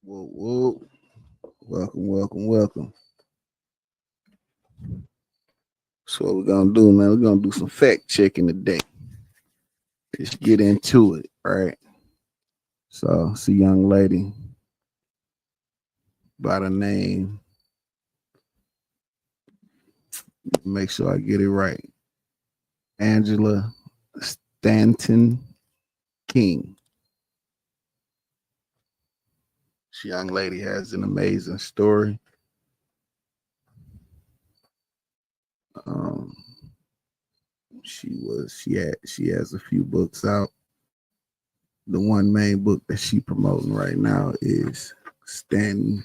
Whoa, whoa. Welcome, welcome, welcome. So what we're gonna do, man, we're gonna do some fact checking today. Let's get into it, right? So it's a young lady by the name, make sure I get it right. Angela Stanton King. This young lady has an amazing story. Um, she has a few books out. The one main book that she promoting right now is Stanton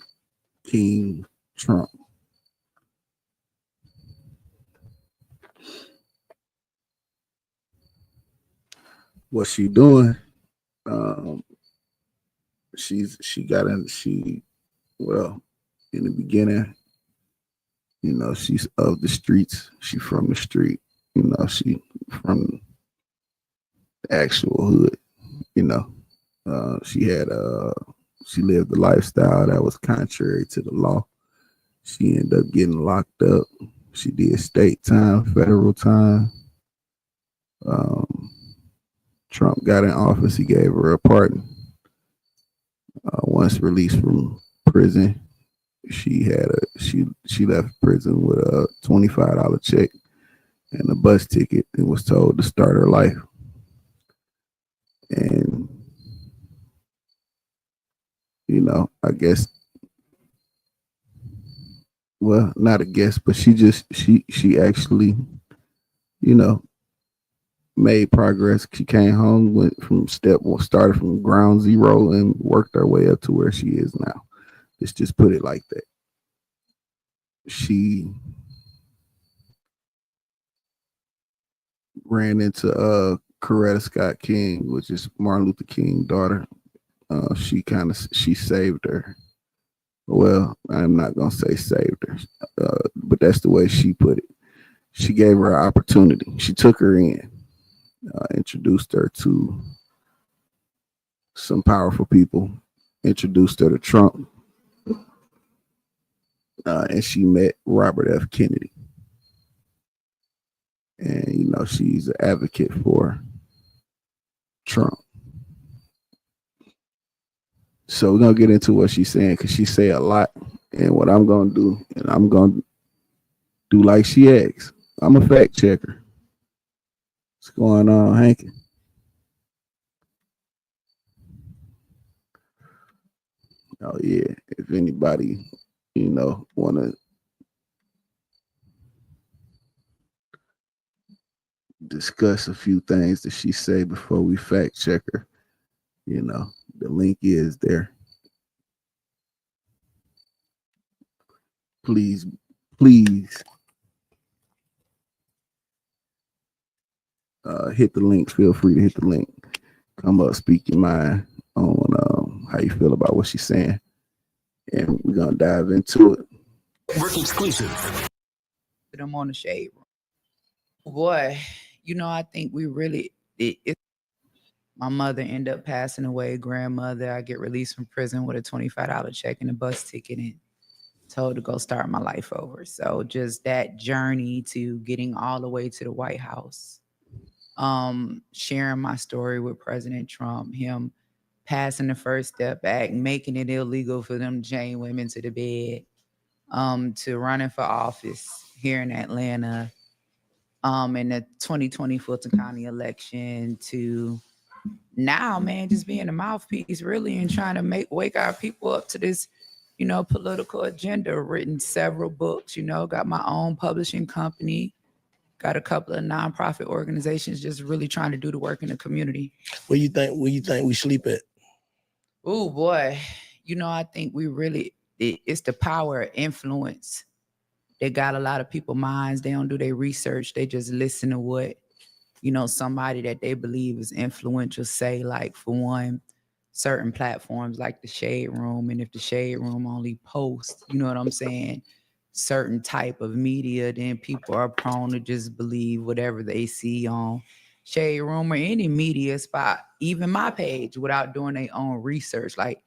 King Trump. What she doing? Um, she got in she well in the beginning, she's of the streets. She from the street. She from the actual hood. You know, she had she lived a lifestyle that was contrary to the law. She ended up getting locked up. She did state time, federal time. Um, Trump got in office. He gave her a pardon. Once released from prison, she left prison with a $25 check and a bus ticket and was told to start her life. And I guess, well, not a guess, but she actually, you know, made progress. She came home, went from started from ground zero and worked her way up to where she is now. Let's just put it like that. She ran into Coretta Scott King, which is Martin Luther King's daughter. She saved her. Well, I'm not gonna say saved her, but that's the way she put it. She gave her an opportunity. She took her in, introduced her to some powerful people, introduced her to Trump, and she met Robert F. Kennedy. And she's an advocate for Trump. So we're gonna get into what she's saying because she say a lot. And what I'm gonna do, and I'm gonna do like she asks. I'm a fact checker. What's going on, Hank? Oh yeah. If anybody, wanna discuss a few things that she say before we fact check her, the link is there. Please, please hit the link. Feel free to hit the link. Come up, speak your mind on how you feel about what she's saying, and we're gonna dive into it. Work exclusive. I'm on the shade room. Boy, I think we really my mother ended up passing away, grandmother. I get released from prison with a $25 check and a bus ticket and told to go start my life over. So just that journey to getting all the way to the White House, sharing my story with President Trump, him passing the First Step Act, making it illegal for them to chain women to the bed, to running for office here in Atlanta, in the 2020 Fulton County election, to now, man, just being a mouthpiece really and trying to wake our people up to this, political agenda. Written several books, got my own publishing company, got a couple of nonprofit organizations, just really trying to do the work in the community. Where you think we sleep at? Oh boy, I think we really it's the power of influence. They got a lot of people minds. They don't do their research. They just listen to what somebody that they believe is influential say. Like, for one, certain platforms like the Shade Room, and if the Shade Room only posts, you know what I'm saying, certain type of media, then people are prone to just believe whatever they see on Shade Room or any media spot, even my page, without doing their own research. Like,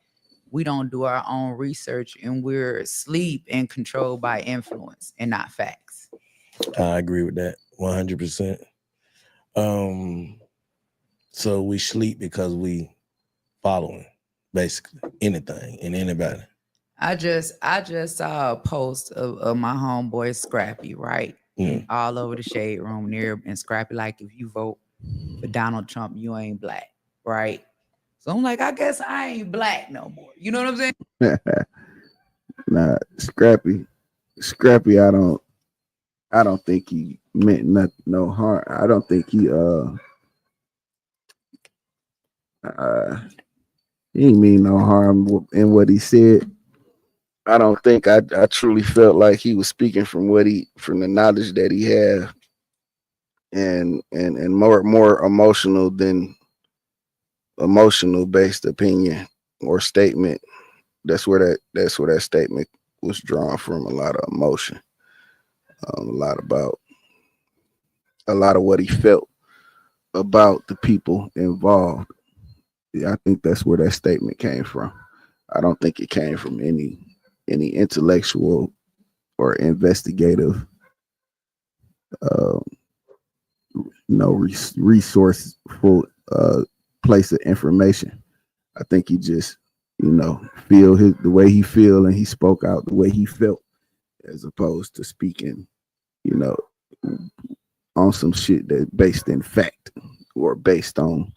we don't do our own research and we're asleep and controlled by influence and not facts. I agree with that 100%. So we sleep because we following basically anything and anybody. I just saw a post of my homeboy Scrappy, right? Mm. All over the shade room near, and Scrappy like, if you vote for Donald Trump, you ain't black, right? So I'm like, I guess I ain't black no more. You know what I'm saying? Nah, Scrappy, I don't think he meant no harm. I don't think he didn't mean no harm in what he said. I don't think I truly felt like he was speaking from the knowledge that he had, and more emotional than emotional based opinion or statement. That's where that statement was drawn from. A lot of emotion, a lot of what he felt about the people involved. Yeah, I think that's where that statement came from. I don't think it came from any intellectual or investigative resourceful place of information. I think he just feel the way he feel, and he spoke out the way he felt, as opposed to speaking on some shit that based in fact or based on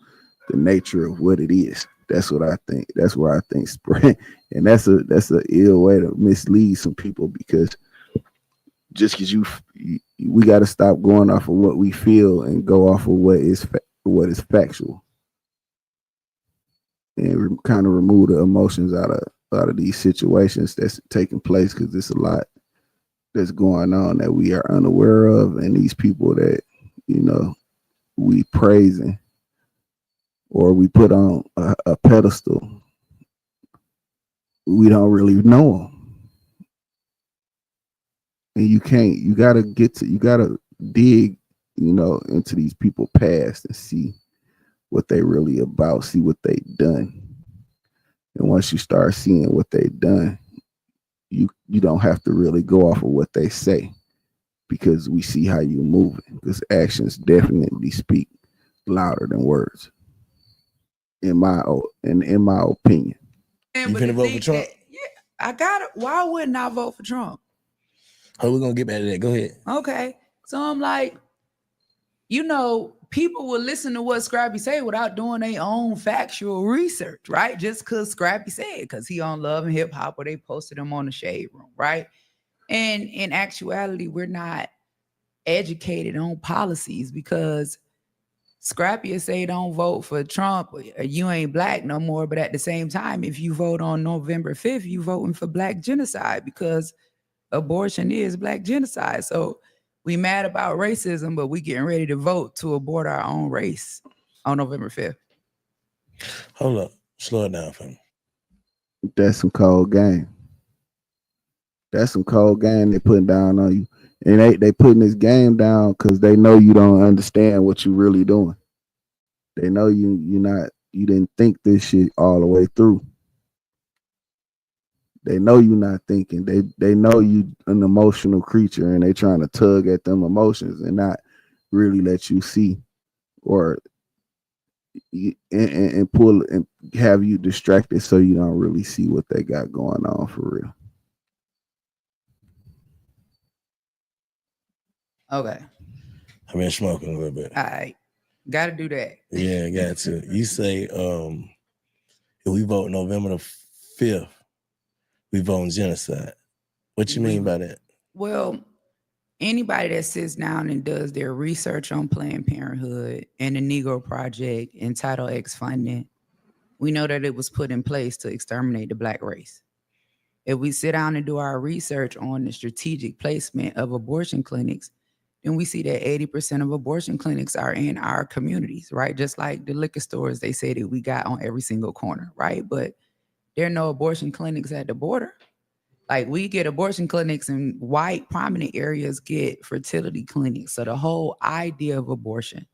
the nature of what it is. That's what I think. That's where I think spread, and that's a ill way to mislead some people, because just because we got to stop going off of what we feel and go off of what is factual, and kind of remove the emotions out of these situations that's taking place, because there's a lot that's going on that we are unaware of, and these people that we praising or we put on a pedestal, we don't really know them. And you gotta dig, into these people past and see what they really about, see what they done. And once you start seeing what they done, you don't have to really go off of what they say, because we see how you moving, because actions definitely speak louder than words. In my opinion. You finna vote for Trump? Yeah, I got it. Why wouldn't I vote for Trump? Oh, we're gonna get back to that. Go ahead. Okay. So I'm like, people will listen to what Scrappy say without doing their own factual research, right? Just because Scrappy said, because he on Love and Hip Hop, or they posted him on the Shade Room, right? And in actuality, we're not educated on policies, because Scrappy will say don't vote for Trump, you ain't black no more. But at the same time, if you vote on November 5th, you voting for black genocide, because abortion is black genocide. So we mad about racism, but we getting ready to vote to abort our own race on November 5th. Hold up. Slow it down for me. That's some cold game. That's some cold game they putting down on you. And they putting this game down because they know you don't understand what you really doing. They know you didn't think this shit all the way through. They know you're not thinking. They know you an emotional creature, and they trying to tug at them emotions and not really let you see, or and pull and have you distracted so you don't really see what they got going on for real. Okay. I've been smoking a little bit. All right. Got to do that. Yeah, got to. You say if we vote November the 5th, we vote genocide. What you mean by that? Well, anybody that sits down and does their research on Planned Parenthood and the Negro Project and Title X funding, we know that it was put in place to exterminate the black race. If we sit down and do our research on the strategic placement of abortion clinics, then we see that 80% of abortion clinics are in our communities, right? Just like the liquor stores they say that we got on every single corner, right? But there are no abortion clinics at the border. Like, we get abortion clinics, and white prominent areas get fertility clinics. So the whole idea of abortion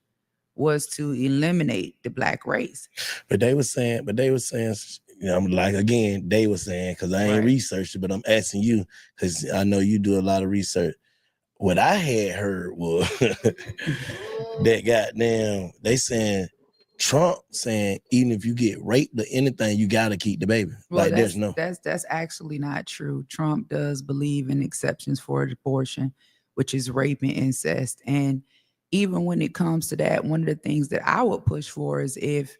was to eliminate the black race. But they were saying I'm like, again, they were saying, because I ain't Right. researched it, but I'm asking you, because I know you do a lot of research. What I had heard was that goddamn, they saying Trump saying even if you get raped or anything, you gotta keep the baby. Well, Like there's no. that's actually not true. Trump does believe in exceptions for abortion, which is rape and incest. And even when it comes to that, one of the things that I would push for is if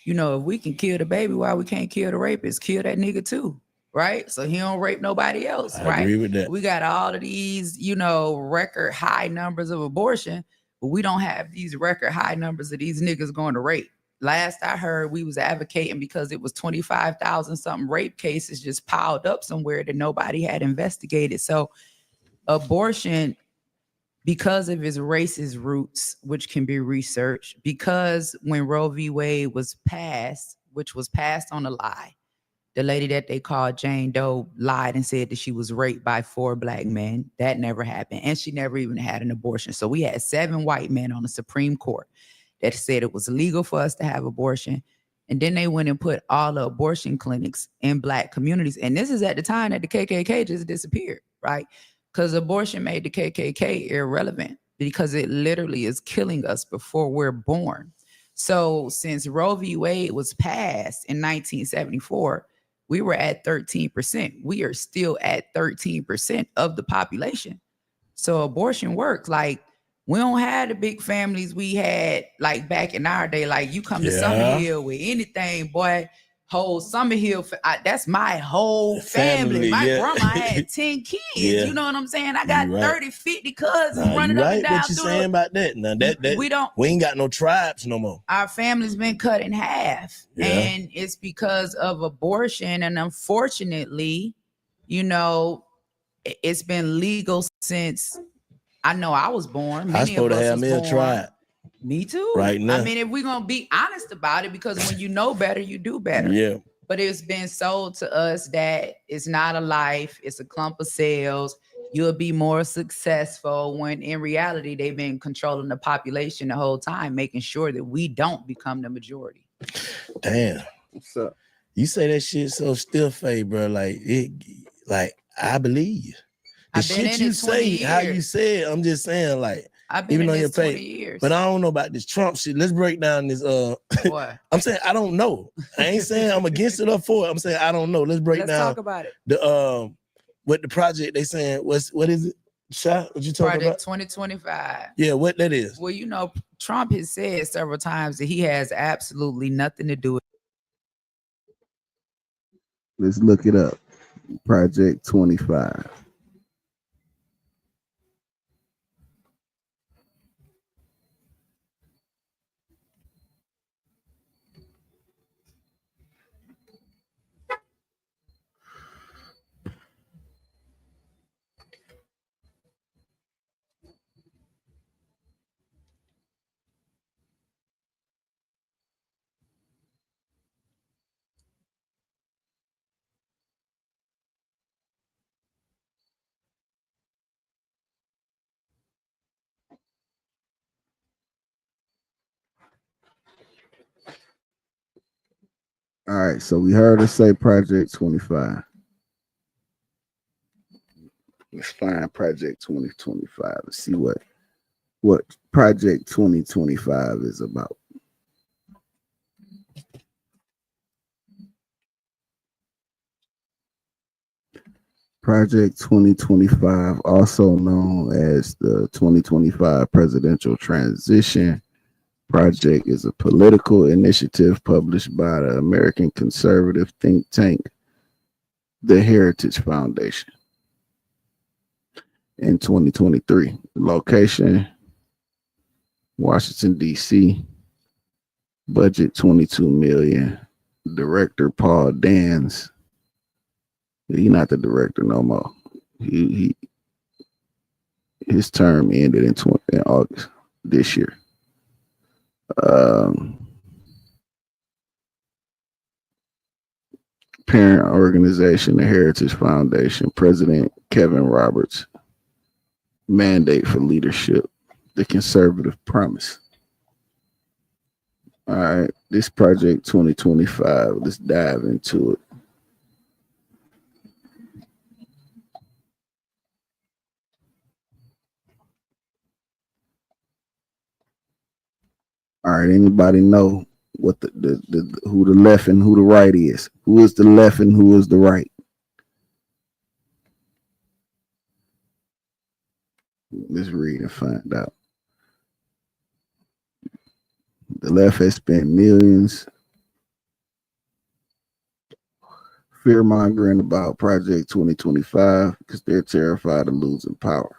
we can kill the baby, why we can't kill the rapist? Kill that nigga too, right? So he don't rape nobody else, I right? agree with that. We got all of these, record high numbers of abortion, but we don't have these record high numbers of these niggas going to rape. Last I heard, we was advocating because it was 25,000 something rape cases just piled up somewhere that nobody had investigated. So abortion, because of its racist roots, which can be researched, because when Roe v. Wade was passed, which was passed on a lie, the lady that they called Jane Doe lied and said that she was raped by 4 black men. That never happened. And she never even had an abortion. So we had 7 white men on the Supreme Court that said it was legal for us to have abortion. And then they went and put all the abortion clinics in black communities. And this is at the time that the KKK just disappeared, right? Because abortion made the KKK irrelevant because it literally is killing us before we're born. So since Roe v. Wade was passed in 1974, we were at 13%. We are still at 13% of the population. So abortion works. Like, we don't have the big families we had like back in our day. Like, you come to Summer Hill with anything, boy, whole Summer Hill, that's my whole family. My grandma had 10 kids. You know what I'm saying? I got 30, 50 cousins running up and down. What you saying about that? Now we ain't got no tribes no more. Our family's been cut in half. And it's because of abortion. And unfortunately, it's been legal since I know I was born. I supposed to have me a tribe. Me too. Right now. I mean, if we're going to be honest about it, because when you know better, you do better. Yeah. But it's been sold to us that it's not a life, it's a clump of cells. You'll be more successful, when in reality, they've been controlling the population the whole time, making sure that we don't become the majority. Damn. What's up? You say that shit so stiff, bro. Like I believe. The shit you say, how you say it, I'm just saying, like, I've been even in on your this 20 page. years. But I don't know about this Trump shit. Let's break down this. What? I'm saying I don't know. I ain't saying I'm against it or for it. I'm saying I don't know. Let's down. Talk about it. The what the project they saying what is it? Shot? What you talking Project about? 2025. Yeah, what that is. Well, Trump has said several times that he has absolutely nothing to do with. Let's look it up. Project 25. All right, so we heard her say Project 25. Let's find Project 2025 and see what Project 2025 is about. Project 2025, also known as the 2025 Presidential Transition Project, is a political initiative published by the American conservative think tank, the Heritage Foundation, in 2023. Location, Washington, D.C. Budget, $22 million. Director, Paul Dans. He's not the director no more. His term ended in August this year. Parent organization, the Heritage Foundation. President Kevin Roberts. Mandate for leadership, the conservative promise. All right, this project 2025. Let's dive into it. All right, anybody know what the who the left and who the right is? Who is the left and who is the right? Let's read and find out. The left has spent millions fear mongering about Project 2025 because they're terrified of losing power.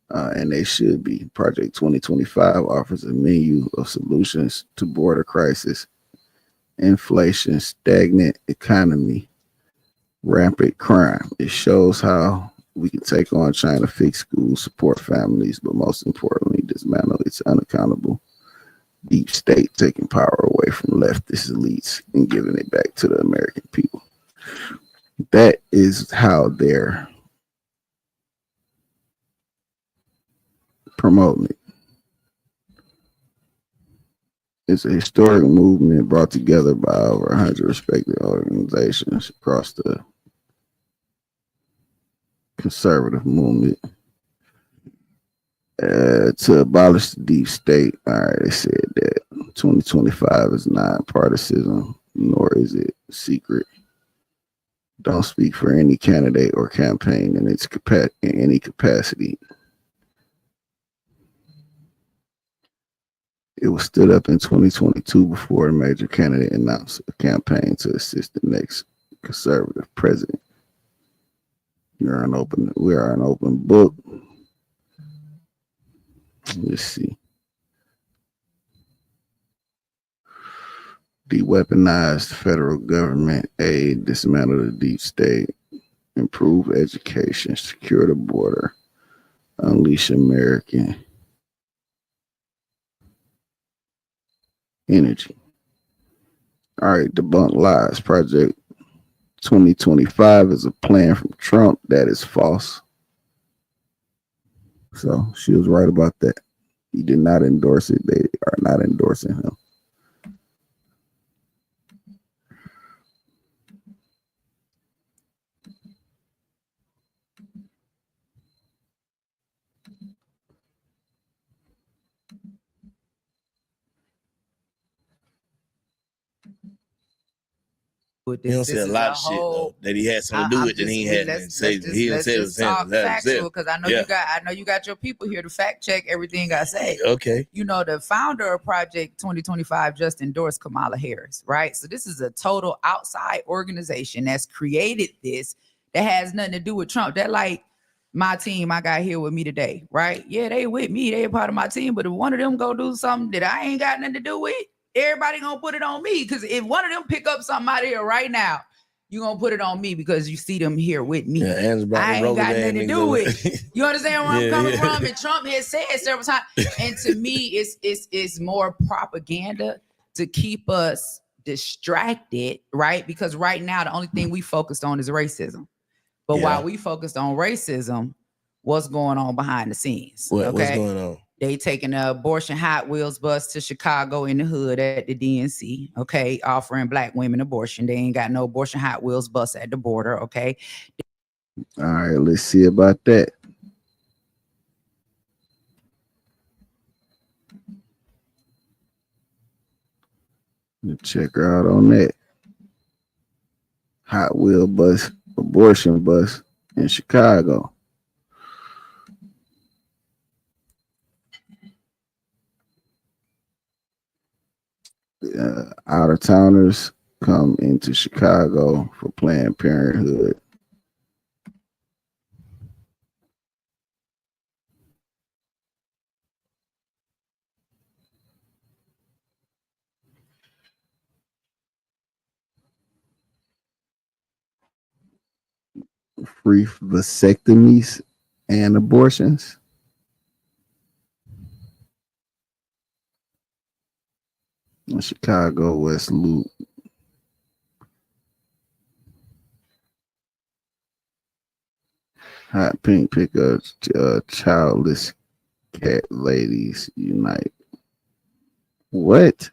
And they should be. Project 2025 offers a menu of solutions to border crisis, inflation, stagnant economy, rampant crime. It shows how we can take on China, fix schools, support families, but most importantly, dismantle its unaccountable deep state, taking power away from leftist elites and giving it back to the American people. That is how they're promoting it. It's a historic movement brought together by over 100 respected organizations across the conservative movement to abolish the deep state. All right, they said that 2025 is not partisan, nor is it secret. Don't speak for any candidate or campaign in any capacity. It was stood up in 2022 before a major candidate announced a campaign to assist the next conservative president. We are an open book. Let's see. De-weaponize the federal government aid, dismantle the deep state, improve education, secure the border, unleash American energy. All right, debunk lies. Project 2025 is a plan from Trump that is false. So she was right about that. He did not endorse it. They are not endorsing him. With He don't this say a is lot a of shit whole. though that he had something to do with, and he had to say he didn't Let's say it just was him. talk factual because I know you got your people here to fact check everything I say. Okay. You know, the founder of Project 2025 just endorsed Kamala Harris, right? So this is a total outside organization that's created this that has nothing to do with Trump. That like my team I got here with me today, right? Yeah, they with me, they a part of my team, but if one of them go do something that I ain't got nothing to do with, everybody gonna put it on me. Because if one of them pick up something out of here right now, you gonna put it on me because you see them here with me. Yeah, I ain't got nothing to do with it. You understand where I'm coming from? And Trump has said several times. And to me, it's more propaganda to keep us distracted, right? Because right now the only thing we focused on is racism. But while we focused on racism, what's going on behind the scenes? What's going on? They taking a abortion Hot Wheels bus to Chicago in the hood at the DNC, okay, offering black women abortion. They ain't got no abortion Hot Wheels bus at the border, okay? All right, let's see about that. Let's check her out on that. Hot Wheel bus, abortion bus in Chicago. Out of towners come into Chicago for Planned Parenthood. Free vasectomies and abortions. In Chicago, West Loop. Hot pink pickups, childless cat ladies unite. What?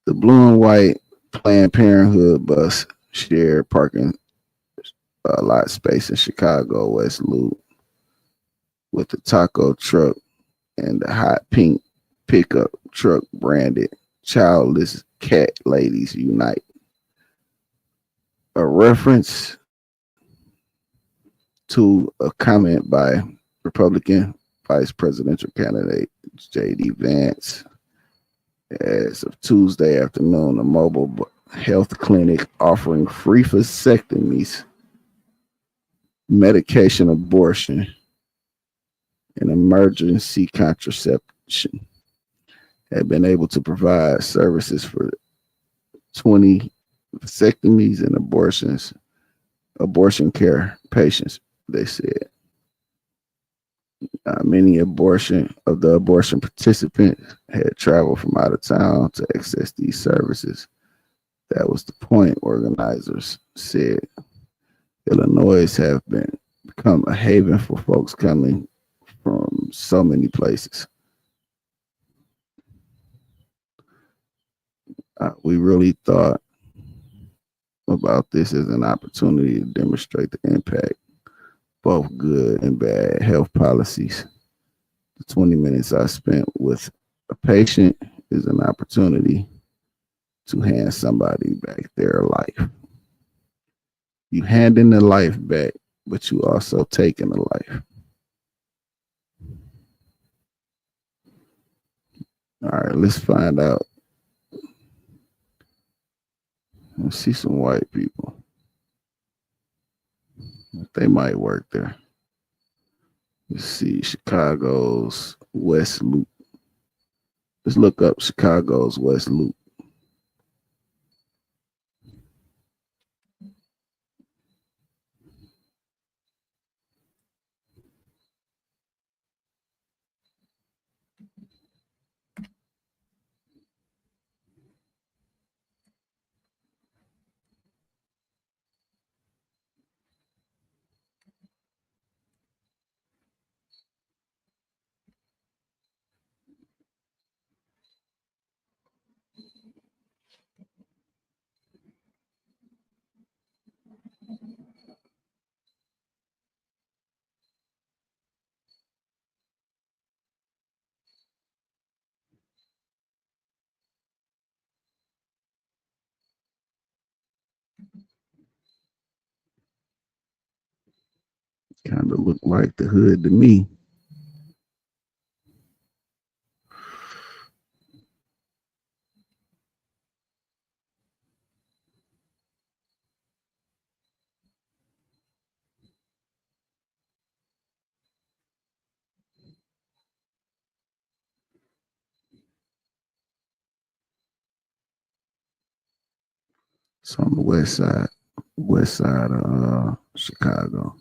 The blue and white Planned Parenthood bus shared parking lot space in Chicago West Loop with the taco truck and the hot pink pickup truck branded "Childless Cat Ladies Unite." A reference to a comment by Republican vice presidential candidate J.D. Vance. As of Tuesday afternoon, a mobile health clinic offering free vasectomies, medication abortion, and emergency contraception had been able to provide services for 20 vasectomies and abortion care patients, they said. Many of the abortion participants had traveled from out of town to access these services. That was the point, organizers said. Illinois have become a haven for folks coming from so many places. We really thought about this as an opportunity to demonstrate the impact, both good and bad health policies. The 20 minutes I spent with a patient is an opportunity to hand somebody back their life. You handing the life back, but you also taking the life. All right, let's find out. Let's see some white people. They might work there. Let's see, Chicago's West Loop. Let's look up Chicago's West Loop. Kind of look like the hood to me. It's on the west side of Chicago.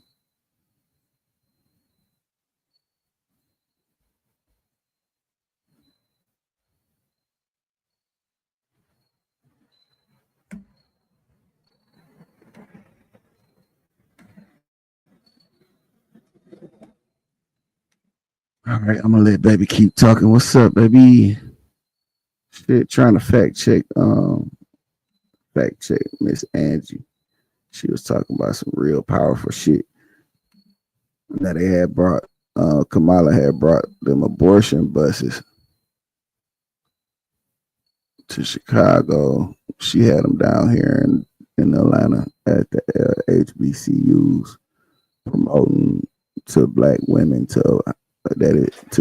All right, I'm gonna let baby keep talking. What's up, baby? Shit, trying to fact check Miss Angie. She was talking about some real powerful shit that they had brought. Kamala had brought them abortion buses to Chicago. She had them down here in Atlanta at the HBCUs, promoting to Black women to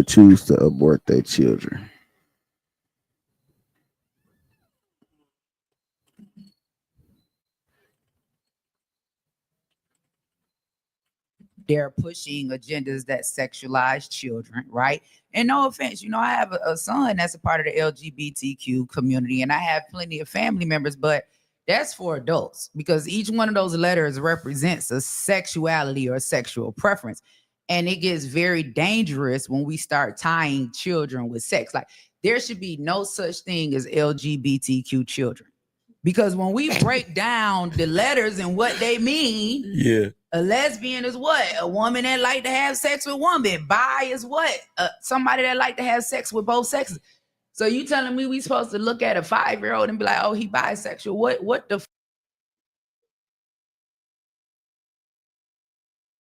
choose to abort their children. They're pushing agendas that sexualize children, right? And no offense, I have a son that's a part of the LGBTQ community, and I have plenty of family members, but that's for adults because each one of those letters represents a sexuality or a sexual preference. And it gets very dangerous when we start tying children with sex. Like, there should be no such thing as LGBTQ children. Because when we break down the letters and what they mean, A lesbian is what? A woman that like to have sex with women. Bi is what? Somebody that like to have sex with both sexes. So you telling me we supposed to look at a 5-year-old and be like, oh, he bisexual? What the?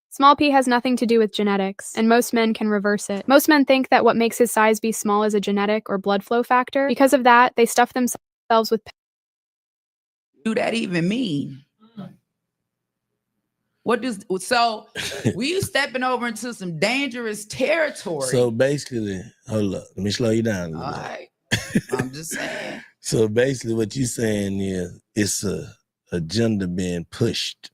Small p has nothing to do with genetics, and most men can reverse it. Most men think that what makes his size be small is a genetic or blood flow factor. Because of that, they stuff themselves with. Do that even mean? What does so? We stepping over into some dangerous territory. So basically, hold up, let me slow you down a All little bit. right, I'm just saying. So basically, what you saying is it's a agenda being pushed.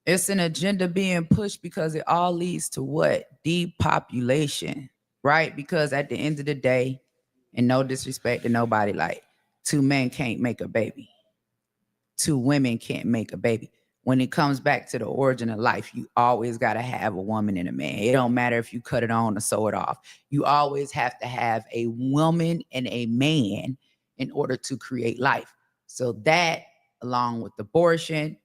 It's an agenda being pushed because it all leads to what? Depopulation, right? Because at the end of the day, and no disrespect to nobody, like 2 men can't make a baby. 2 women can't make a baby. When it comes back to the origin of life, you always got to have a woman and a man. It don't matter if you cut it on or sew it off. You always have to have a woman and a man in order to create life. So that, along with abortion,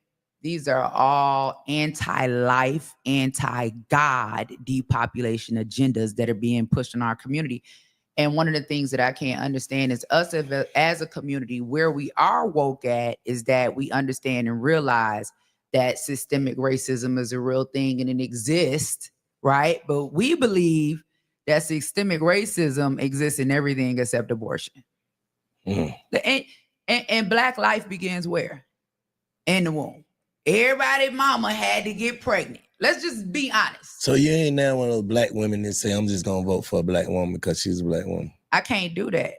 these are all anti-life, anti-God depopulation agendas that are being pushed in our community. And one of the things that I can't understand is us as a community, where we are woke at is that we understand and realize that systemic racism is a real thing and it exists, right? But we believe that systemic racism exists in everything except abortion. And Black life begins where? In the womb. Everybody mama had to get pregnant. Let's just be honest. So you ain't now one of those black women that say, I'm just gonna vote for a black woman because she's a black woman. I can't do that.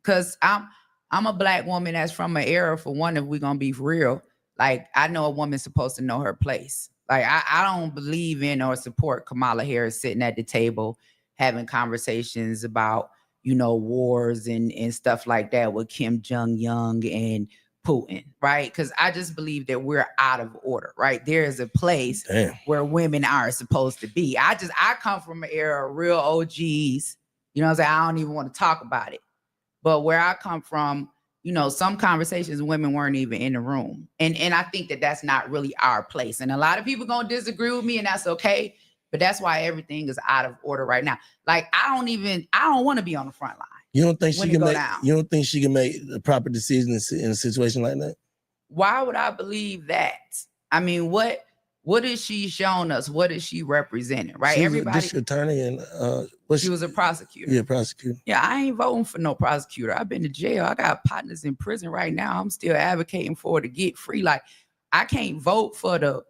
Cause I'm a black woman that's from an era, for one, if we're gonna be real. Like, I know a woman's supposed to know her place. Like, I don't believe in or support Kamala Harris sitting at the table having conversations about, wars and stuff like that with Kim Jong-un and Putin, right? Because I just believe that we're out of order, right? There is a place where women are supposed to be. I come from an era of real OGs. You know what I'm saying? I don't even want to talk about it. But where I come from, some conversations women weren't even in the room. And I think that that's not really our place. And a lot of people going to disagree with me, and that's okay. But that's why everything is out of order right now. Like, I don't want to be on the front line. You don't think she can make the proper decision in a situation like that? Why would I believe that? I mean, what is she showing us? What is she representing? Right? She's Everybody. A district attorney, and she was a prosecutor. Yeah, prosecutor. Yeah, I ain't voting for no prosecutor. I've been to jail. I got partners in prison right now. I'm still advocating for her to get free. Like, I can't vote for the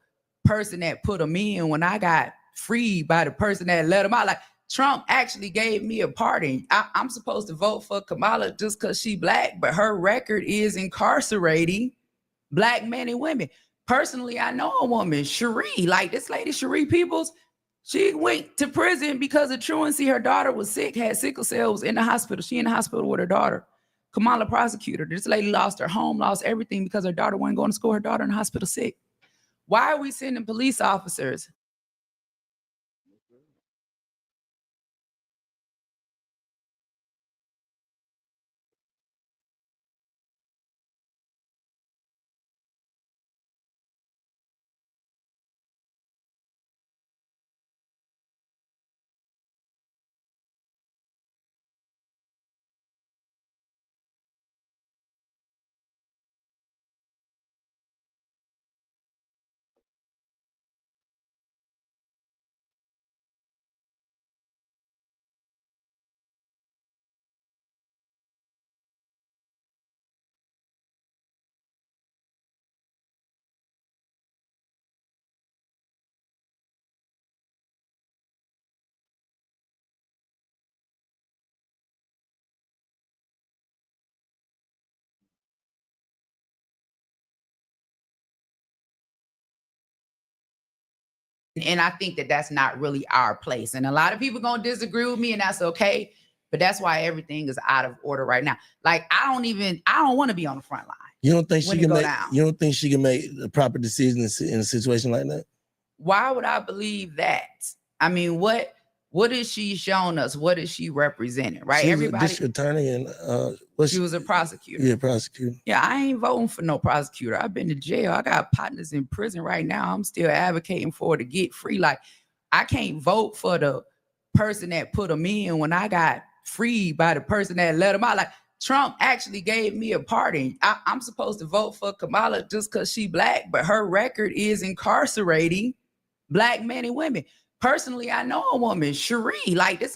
person that put them in when I got freed by the person that let them out. Like, Trump actually gave me a pardon. I'm supposed to vote for Kamala just because she Black, but her record is incarcerating Black men and women. Personally, I know a woman, Cherie, like this lady, Cherie Peoples, she went to prison because of truancy. Her daughter was sick, had sickle cell, was in the hospital. She in the hospital with her daughter. Kamala prosecutor. This lady lost her home, lost everything because her daughter wasn't going to school. Her daughter in the hospital sick. Why are we sending police officers? And I think that that's not really our place. And a lot of people going to disagree with me, and that's okay. But that's why everything is out of order right now. Like, I don't want to be on the front line. You don't think she can make the proper decision in a situation like that? Why would I believe that? I mean, what What is she showing us? What is she representing? Right? She was a Everybody. district attorney and She was a prosecutor. Yeah, prosecutor. Yeah, I ain't voting for no prosecutor. I've been to jail. I got partners in prison right now. I'm still advocating for her to get free. Like, I can't vote for the person that put them in when I got freed by the person that let them out. Like, Trump actually gave me a pardon. I'm supposed to vote for Kamala just because she black, but her record is incarcerating black men and women. Personally, I know a woman, Cherie, like this.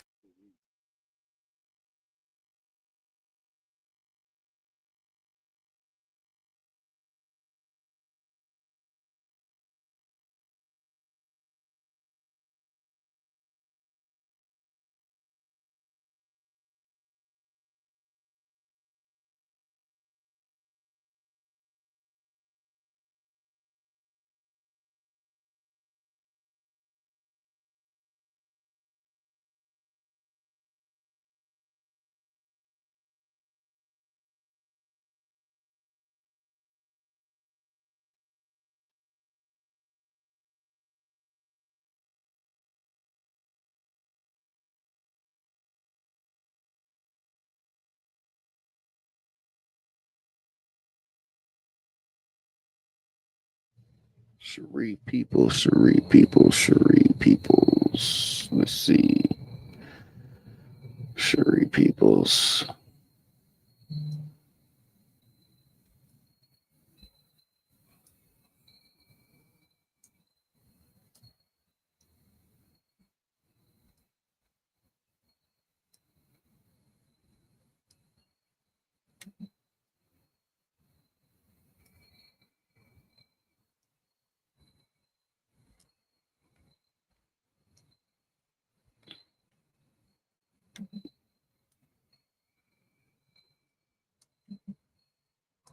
Cherie Peoples, Cherie Peoples, Cherie Peoples. Let's see. Cherie Peoples.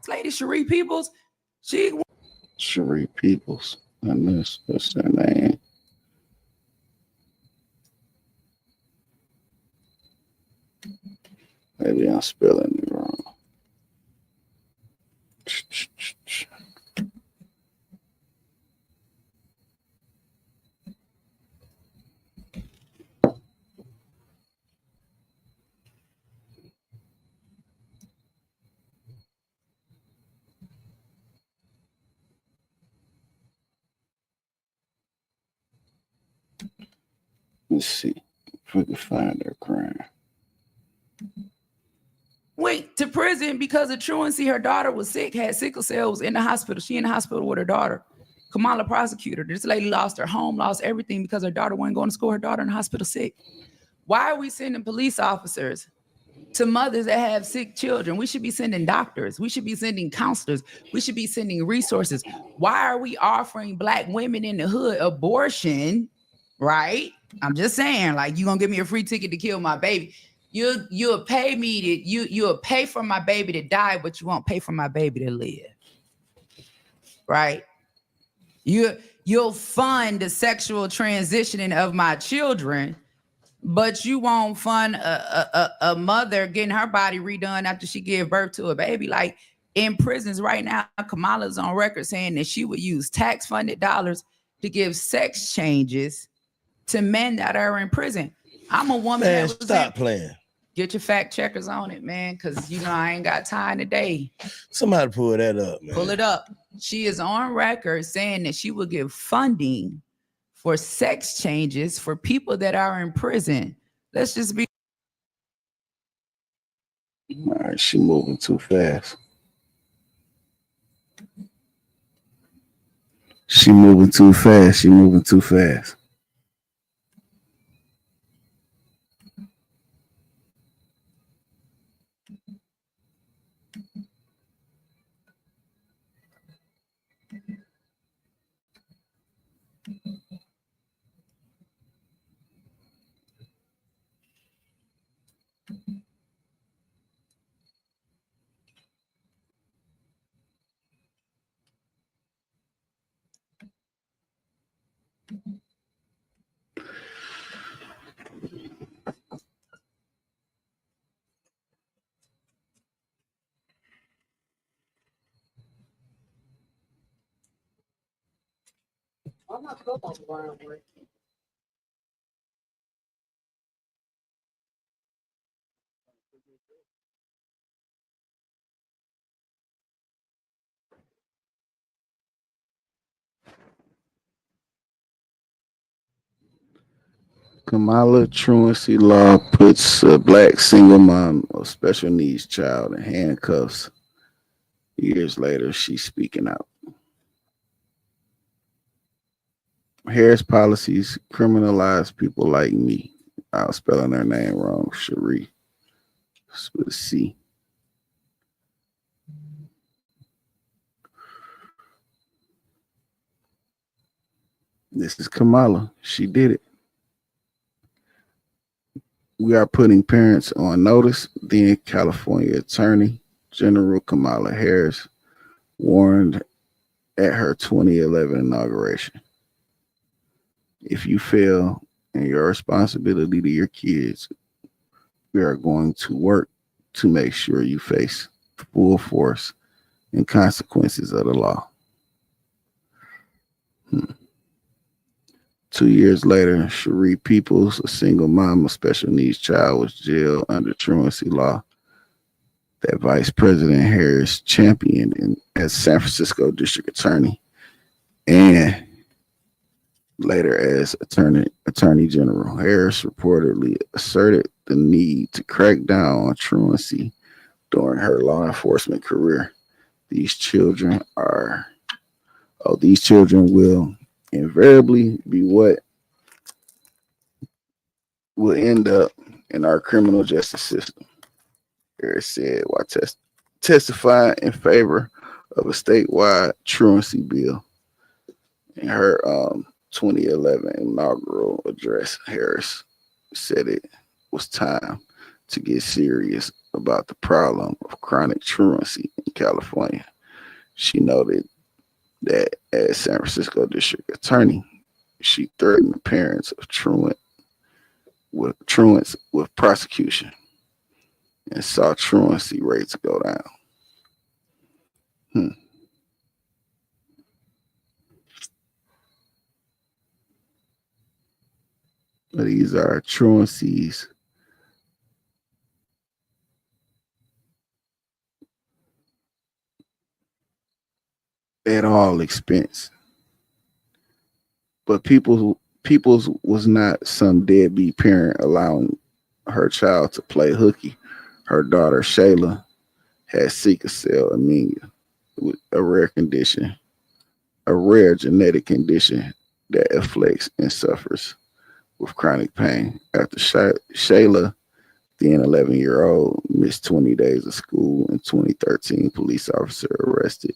Lady Cherie Peoples, Cherie Peoples. And that's their name. Maybe I'm spelling it wrong. Let's see if we can find her crime. went to prison because of truancy. Her daughter was sick, had sickle cell, was in the hospital. She in the hospital with her daughter. Kamala prosecutor. This lady lost her home, lost everything because her daughter wasn't going to school. Her daughter in the hospital sick. Why are we sending police officers to mothers that have sick children? We should be sending doctors. We should be sending counselors. We should be sending resources. Why are we offering black women in the hood abortion? Right? I'm just saying, like, you gonna give me a free ticket to kill my baby. You'll pay me to you'll pay for my baby to die, but you won't pay for my baby to live. Right? You'll fund the sexual transitioning of my children, but you won't fund a mother getting her body redone after she gave birth to a baby. Like, in prisons right now, Kamala's on record saying that she would use tax-funded dollars to give sex changes to men that are in prison. I'm a woman. Man, stop playing. Get your fact checkers on it, man, because you know I ain't got time today. Somebody pull that up, man. Pull it up. She is on record saying that she will give funding for sex changes for people that are in prison. Let's just be. All right, she moving too fast. She moving too fast. She moving too fast. I'm not Kamala truancy law puts a black single mom of special needs child in handcuffs. Years later, she's speaking out. Harris policies criminalize people like me. I was spelling her name wrong. Cherie. With a C. This is Kamala. She did it. We are putting parents on notice. Then California Attorney General Kamala Harris warned at her 2011 inauguration. If you fail in your responsibility to your kids, we are going to work to make sure you face full force and consequences of the law. 2 years later, Cherie Peoples, a single mom of special needs child, was jailed under truancy law that Vice President Harris championed as San Francisco District Attorney and later as Attorney General. Harris reportedly asserted the need to crack down on truancy during her law enforcement career. These children will invariably be what will end up in our criminal justice system. Harris said while testifying in favor of a statewide truancy bill. In her 2011 inaugural address, Harris said it was time to get serious about the problem of chronic truancy in California. She noted that as San Francisco District Attorney, she threatened the parents of truants with prosecution and saw truancy rates go down. These are truancies at all expense. But Peoples was not some deadbeat parent allowing her child to play hooky. Her daughter Shayla had sickle cell anemia, a rare genetic condition that afflicts and suffers with chronic pain. After Shayla, the 11-year-old, missed 20 days of school in 2013, police officer arrested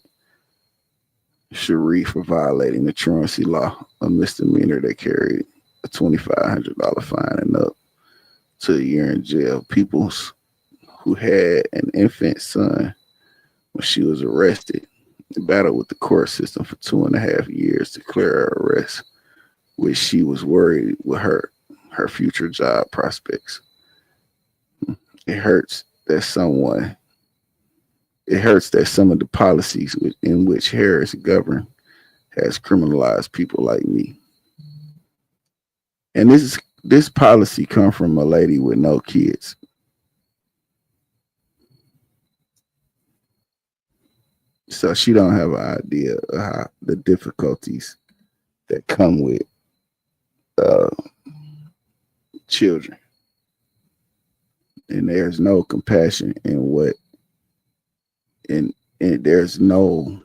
Cherie for violating the truancy law, a misdemeanor that carried a $2,500 fine and up to a year in jail. Peoples, who had an infant son when she was arrested, battled with the court system for 2.5 years to clear her arrest, which she was worried with her future job prospects. It hurts that some of the policies in which Harris governed has criminalized people like me. And this policy come from a lady with no kids. So she don't have an idea of how the difficulties that come with children. And there's no compassion and there's no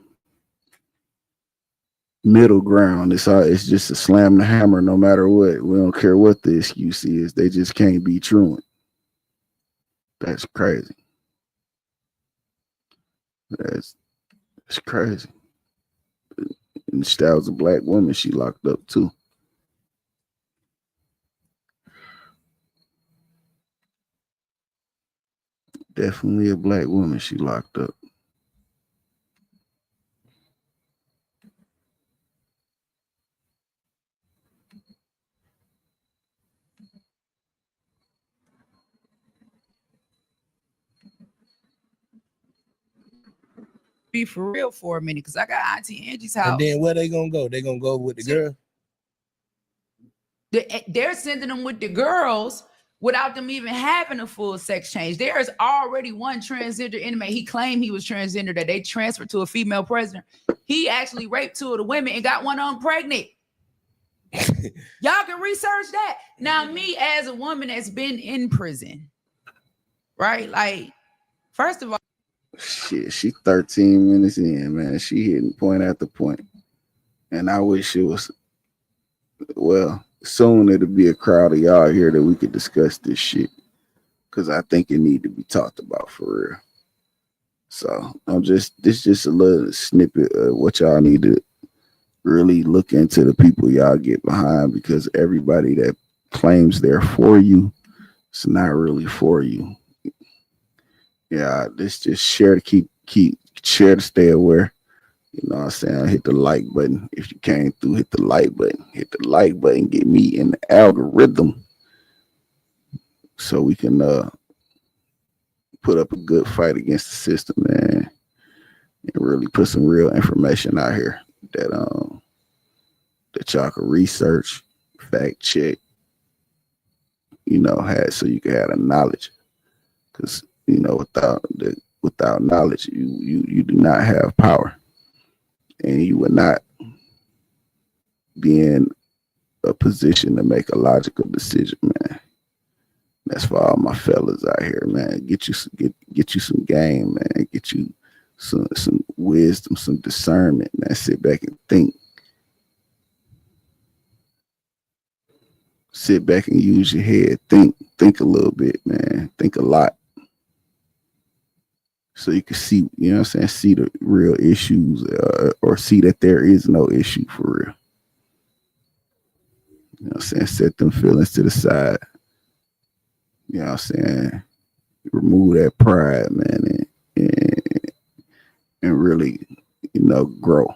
middle ground. It's just a slam the hammer no matter what. We don't care what the excuse is. They just can't be truant. That's crazy. That's crazy. And that was a black woman she locked up too. Definitely a black woman she locked up. Be for real for a minute, because I got Auntie Angie's house. And then where they gonna go? They gonna go with the girl? They're sending them with the girls without them even having a full sex change. There is already one transgender inmate. He claimed he was transgender that they transferred to a female prisoner. He actually raped 2 of the women and got one of them pregnant. Y'all can research that. Now, me as a woman that's been in prison, right? Like, first of all, Shit, she 13 minutes in, man. She hitting point after point. And I wish it was, well, soon it'll be a crowd of y'all here that we could discuss this shit. Because I think it need to be talked about for real. So this just a little snippet of what y'all need to really look into, the people y'all get behind, because everybody that claims they're for you, it's not really for you. Yeah, this just share to share to stay aware. You know what I'm saying? Hit the like button. If you came through, hit the like button. Hit the like button. Get me in the algorithm so we can put up a good fight against the system, man, and really put some real information out here that that y'all can research, fact check, you know, so you can have the knowledge. Because you know, without knowledge, you do not have power, and you will not be in a position to make a logical decision, man. That's for all my fellas out here, man. Get you some game, man. Get you some wisdom, some discernment, man. Sit back and think. Sit back and use your head. Think a little bit, man. Think a lot. So you can see, you know what I'm saying, see the real issues, or see that there is no issue for real. You know what I'm saying? Set them feelings to the side. You know what I'm saying? Remove that pride, man, and really, you know, grow.